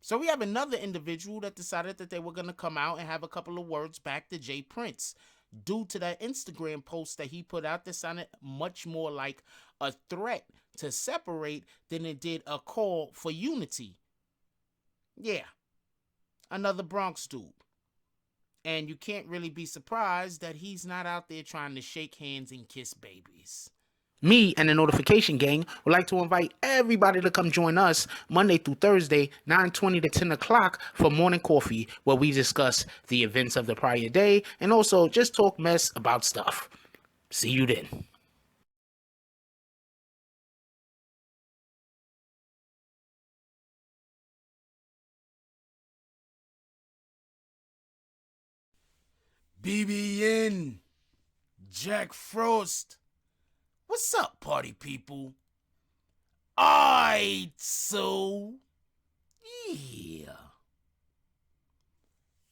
So we have another individual that decided that they were going to come out and have a couple of words back to Jay Prince due to that Instagram post that he put out that sounded much more like a threat to separate than it did a call for unity. Yeah, another Bronx dude. And you can't really be surprised that he's not out there trying to shake hands and kiss babies. Me and the Notification Gang would like to invite everybody to come join us Monday through Thursday, 9:20 to 10 o'clock for morning coffee, where we discuss the events of the prior day and also just talk mess about stuff. See you then. BBN, Jack Frost. What's up, party people? Alright, so yeah.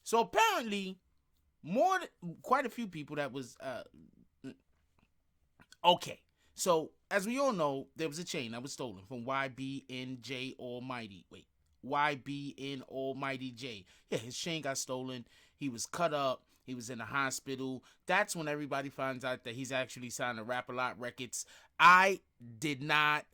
So apparently, quite a few people that was okay. So as we all know, there was a chain that was stolen from YBNJ Almighty. Wait, YBN Almighty J. Yeah, his chain got stolen. He was cut up. He was in the hospital. That's when everybody finds out that he's actually signed to Rap-A-Lot Records. I did not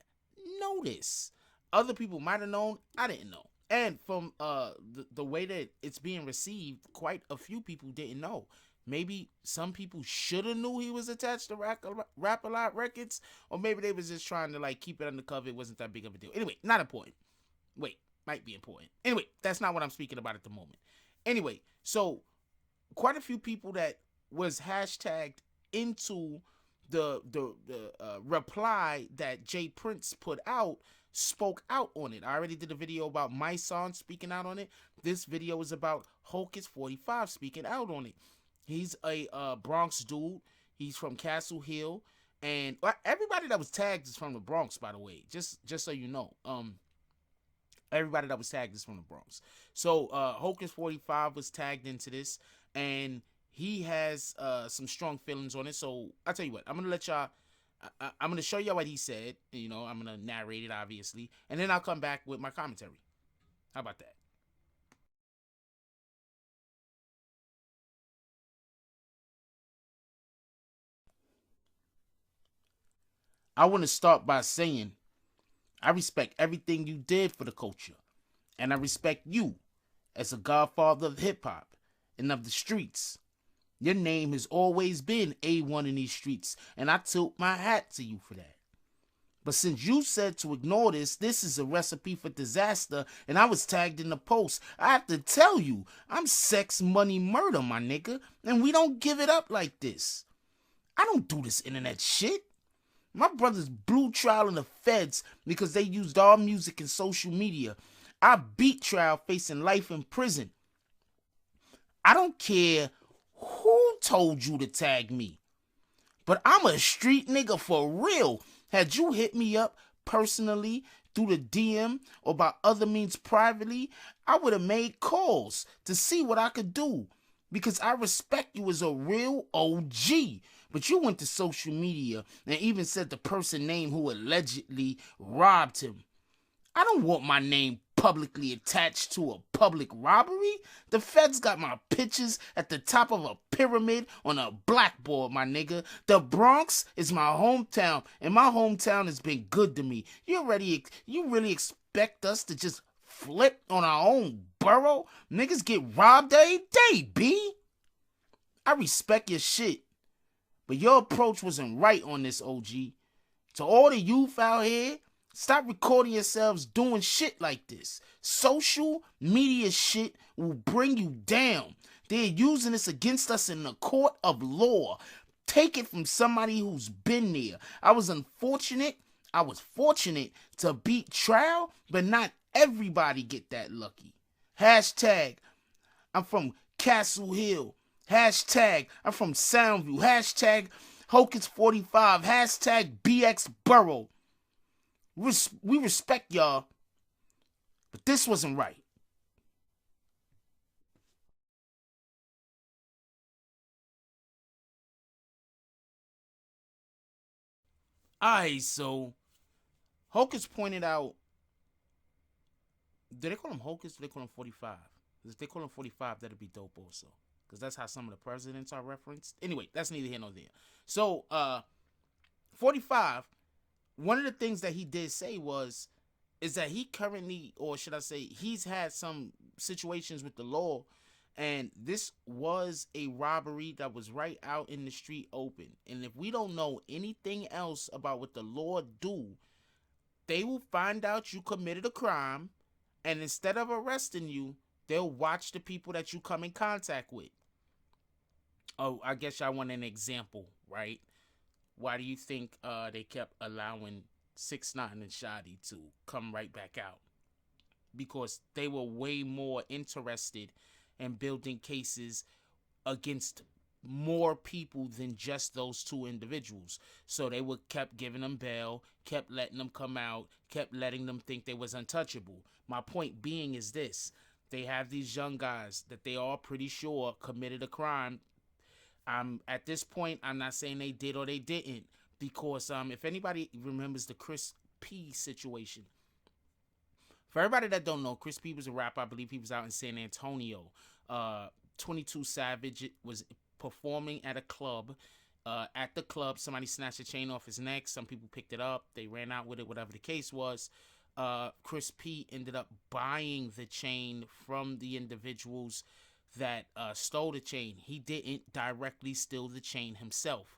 know this. Other people might have known. I didn't know. And from the way that it's being received, quite a few people didn't know. Maybe some people should have knew he was attached to Rap-A-Lot Records, or maybe they was just trying to like keep it undercover. It wasn't that big of a deal. Anyway, not important. Wait, might be important. Anyway, that's not what I'm speaking about at the moment. Anyway, so quite a few people that was hashtagged into the reply that Jay Prince put out spoke out on it. I already did a video about my son speaking out on it. This video is about Hocus 45 speaking out on it. He's a Bronx dude. He's from Castle Hill, and everybody that was tagged is from the Bronx, by the way. Just so you know, everybody that was tagged is from the Bronx. So Hocus 45 was tagged into this, and he has some strong feelings on it. So I'll tell you what, I'm gonna let y'all. I'm gonna show y'all what he said. You know, I'm gonna narrate it obviously, and then I'll come back with my commentary. How about that? I want to start by saying I respect everything you did for the culture, and I respect you as a godfather of hip hop and of the streets. Your name has always been A1 in these streets, and I tilt my hat to you for that. But since you said to ignore this, this is a recipe for disaster, and I was tagged in the post, I have to tell you, I'm sex, money, murder, my nigga, and we don't give it up like this. I don't do this internet shit. My brother's blue trial in the feds because they used our music and social media. I beat trial facing life in prison. I don't care who told you to tag me, but I'm a street nigga for real. Had you hit me up personally through the DM or by other means privately, I would have made calls to see what I could do because I respect you as a real OG. But you went to social media and even said the person name who allegedly robbed him. I don't want my name publicly attached to a public robbery. The feds got my pictures at the top of a pyramid on a blackboard, my nigga. The Bronx is my hometown, and my hometown has been good to me. You really expect us to just flip on our own borough? Niggas get robbed every day, B. I respect your shit, but your approach wasn't right on this, OG. To all the youth out here, stop recording yourselves doing shit like this. Social media shit will bring you down. They're using this against us in the court of law. Take it from somebody who's been there. I was fortunate to beat trial, but not everybody get that lucky. Hashtag, I'm from Castle Hill. Hashtag, I'm from Soundview. Hashtag, Hocus 45. Hashtag, BX Borough. We respect y'all, but this wasn't right. Alright, so Hocus pointed out Do they call him Hocus? Or do they call him 45? If they call him 45, that'd be dope also. Because that's how some of the presidents are referenced. Anyway, that's neither here nor there. So, 45, one of the things that he did say is that he currently, or should I say, he's had some situations with the law, and this was a robbery that was right out in the street open. And if we don't know anything else about what the law do, they will find out you committed a crime, and instead of arresting you, they'll watch the people that you come in contact with. Oh, I guess y'all want an example, right? Why do you think they kept allowing 6ix9ine and Shotty to come right back out? Because they were way more interested in building cases against more people than just those two individuals. So they would kept giving them bail, kept letting them come out, kept letting them think they was untouchable. My point being is this: they have these young guys that they all pretty sure committed a crime. At this point, I'm not saying they did or they didn't, because if anybody remembers the Chris P situation, for everybody that don't know, Chris P was a rapper. I believe he was out in San Antonio. 22 Savage was performing at a club. At the club, somebody snatched a chain off his neck. Some people picked it up. They ran out with it, whatever the case was. Chris P ended up buying the chain from the individuals that stole the chain. He didn't directly steal the chain himself.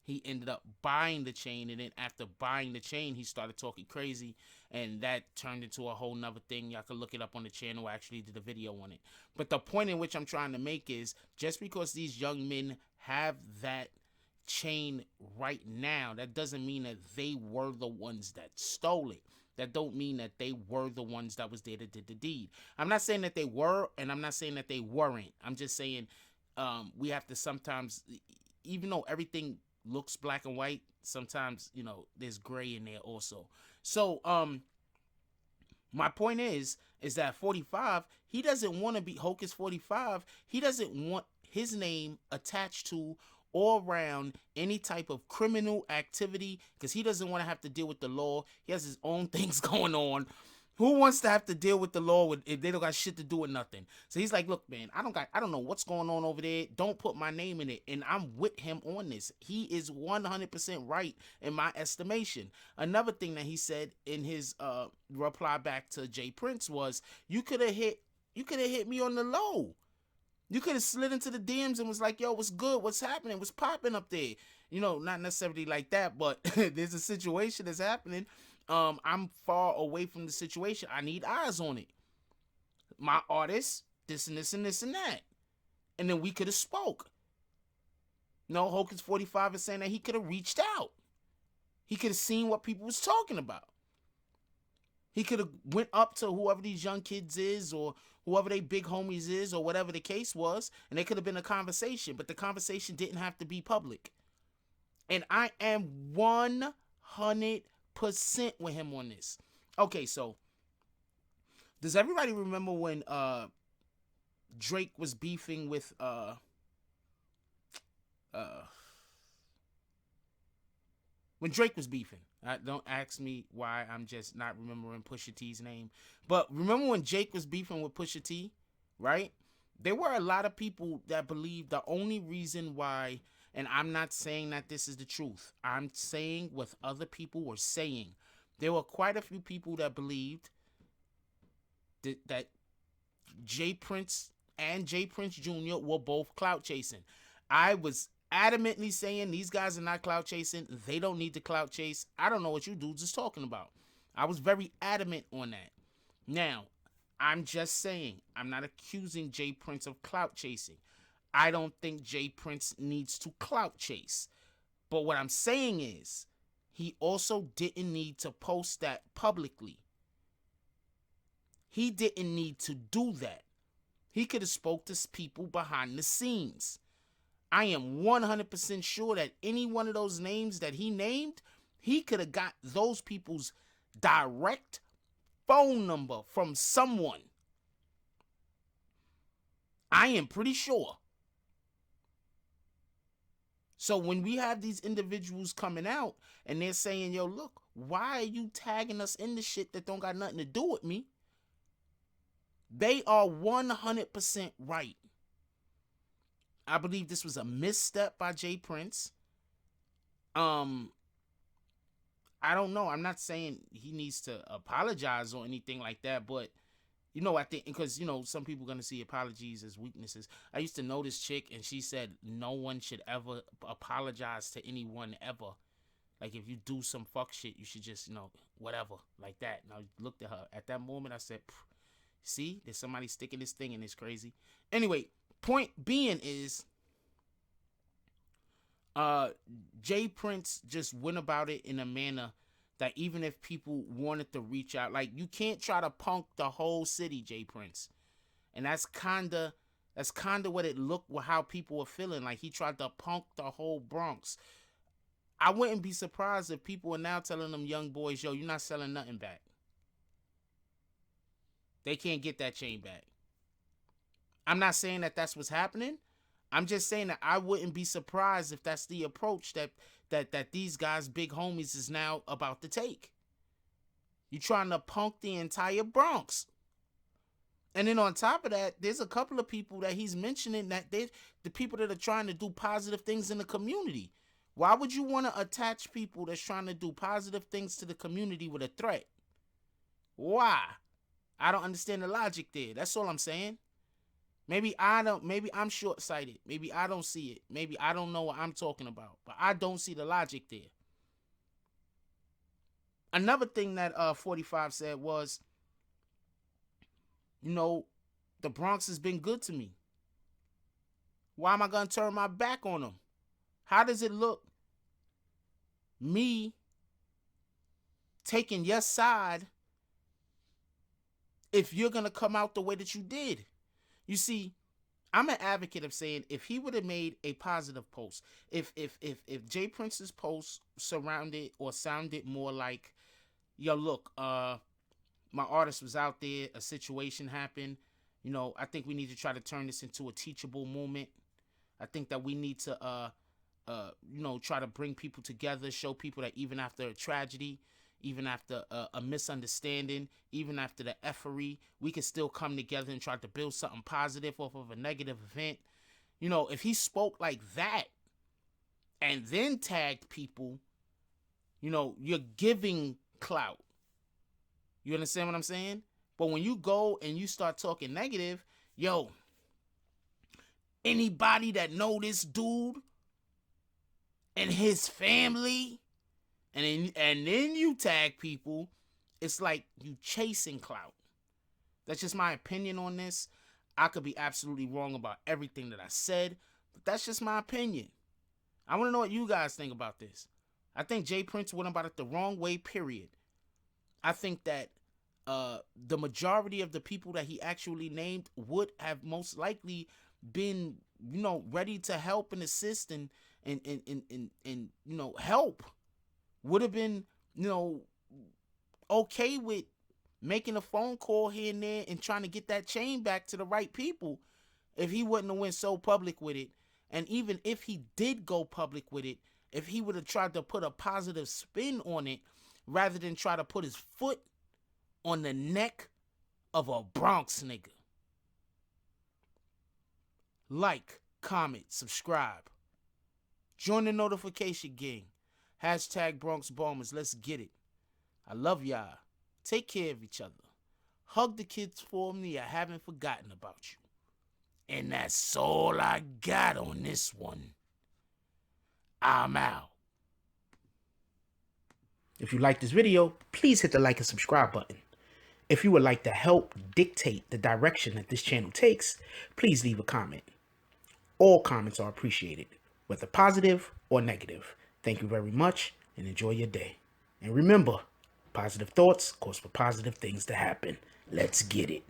He ended up buying the chain, and then after buying the chain, he started talking crazy, and that turned into a whole nother thing. Y'all can look it up on the channel. I actually did a video on it. But the point in which I'm trying to make is, just because these young men have that chain right now, that doesn't mean that they were the ones that stole it. That don't mean that they were the ones that was there that did the deed. I'm not saying that they were, and I'm not saying that they weren't. I'm just saying we have to sometimes, even though everything looks black and white, sometimes, there's gray in there also. So my point is that 45, he doesn't want to be Hocus 45. He doesn't want his name attached to or around any type of criminal activity, because he doesn't want to have to deal with the law. He has his own things going on. Who wants to have to deal with the law if they don't got shit to do with nothing? So he's like, look, man, I don't know what's going on over there. Don't put my name in it. And I'm with him on this. He is 100% right in my estimation. Another thing that he said in his reply back to Jay Prince was, you could have hit me on the low. You could have slid into the DMs and was like, yo, what's good? What's happening? What's popping up there? Not necessarily like that, but there's a situation that's happening. I'm far away from the situation. I need eyes on it. My artist, this and this and this and that. And then we could have spoke. No, Hocus 45 is saying that he could have reached out. He could have seen what people was talking about. He could have went up to whoever these young kids is, or whoever they big homies is, or whatever the case was, and there could have been a conversation, but the conversation didn't have to be public. And I am 100% with him on this. Okay, so does everybody remember when Drake was beefing with when Drake was beefing? Don't ask me why I'm just not remembering Pusha T's name. But remember when Jake was beefing with Pusha T, right? There were a lot of people that believed the only reason why, and I'm not saying that this is the truth, I'm saying what other people were saying. There were quite a few people that believed that Jay Prince and Jay Prince Jr. were both clout chasing. I was adamantly saying these guys are not clout chasing. They don't need to clout chase. I don't know what you dudes is talking about. I was very adamant on that. Now, I'm just saying, I'm not accusing Jay Prince of clout chasing. I don't think Jay Prince needs to clout chase. But what I'm saying is, he also didn't need to post that publicly. He didn't need to do that. He could have spoke to people behind the scenes. I am 100% sure that any one of those names that he named, he could have got those people's direct phone number from someone. I am pretty sure. So when we have these individuals coming out and they're saying, yo, look, why are you tagging us in the shit that don't got nothing to do with me? They are 100% right. I believe this was a misstep by Jay Prince. I don't know. I'm not saying he needs to apologize or anything like that, but I think because some people are gonna see apologies as weaknesses. I used to know this chick, and she said no one should ever apologize to anyone ever. Like, if you do some fuck shit, you should just whatever, like that. And I looked at her at that moment. I said, see, there's somebody sticking this thing in this crazy. Anyway, point being is, Jay Prince just went about it in a manner that even if people wanted to reach out, like, you can't try to punk the whole city, Jay Prince. And that's kinda what it looked, how people were feeling. Like, he tried to punk the whole Bronx. I wouldn't be surprised if people are now telling them young boys, yo, you're not selling nothing back. They can't get that chain back. I'm not saying that that's what's happening. I'm just saying that I wouldn't be surprised if that's the approach that these guys, big homies, is now about to take. You're trying to punk the entire Bronx. And then on top of that, there's a couple of people that he's mentioning that the people that are trying to do positive things in the community. Why would you want to attach people that's trying to do positive things to the community with a threat? Why? I don't understand the logic there. That's all I'm saying. Maybe I'm short-sighted. Maybe I don't see it. Maybe I don't know what I'm talking about. But I don't see the logic there. Another thing that 45 said was, the Bronx has been good to me. Why am I going to turn my back on them? How does it look, me taking your side, if you're going to come out the way that you did? You see, I'm an advocate of saying, if he would have made a positive post, if Jay Prince's post surrounded or sounded more like, yo, look, my artist was out there, a situation happened, I think we need to try to turn this into a teachable moment. I think that we need to try to bring people together, show people that even after a tragedy, even after a misunderstanding, even after the effery, we can still come together and try to build something positive off of a negative event. If he spoke like that and then tagged people, you're giving clout. You understand what I'm saying? But when you go and you start talking negative, yo, anybody that know this dude and his family, and then you tag people, it's like you chasing clout. That's just my opinion on this. I could be absolutely wrong about everything that I said, but that's just my opinion. I want to know what you guys think about this. I think Jay Prince went about it the wrong way, period. I think that the majority of the people that he actually named would have most likely been, ready to help and assist and help. Would have been, okay with making a phone call here and there and trying to get that chain back to the right people if he wouldn't have went so public with it. And even if he did go public with it, if he would have tried to put a positive spin on it rather than try to put his foot on the neck of a Bronx nigga. Like, comment, subscribe. Join the notification gang. Hashtag Bronx Bombers. Let's get it. I love y'all. Take care of each other. Hug the kids for me. I haven't forgotten about you. And that's all I got on this one. I'm out. If you like this video, please hit the like and subscribe button. If you would like to help dictate the direction that this channel takes, please leave a comment. All comments are appreciated, whether positive or negative. Thank you very much and enjoy your day. And remember, positive thoughts cause for positive things to happen. Let's get it.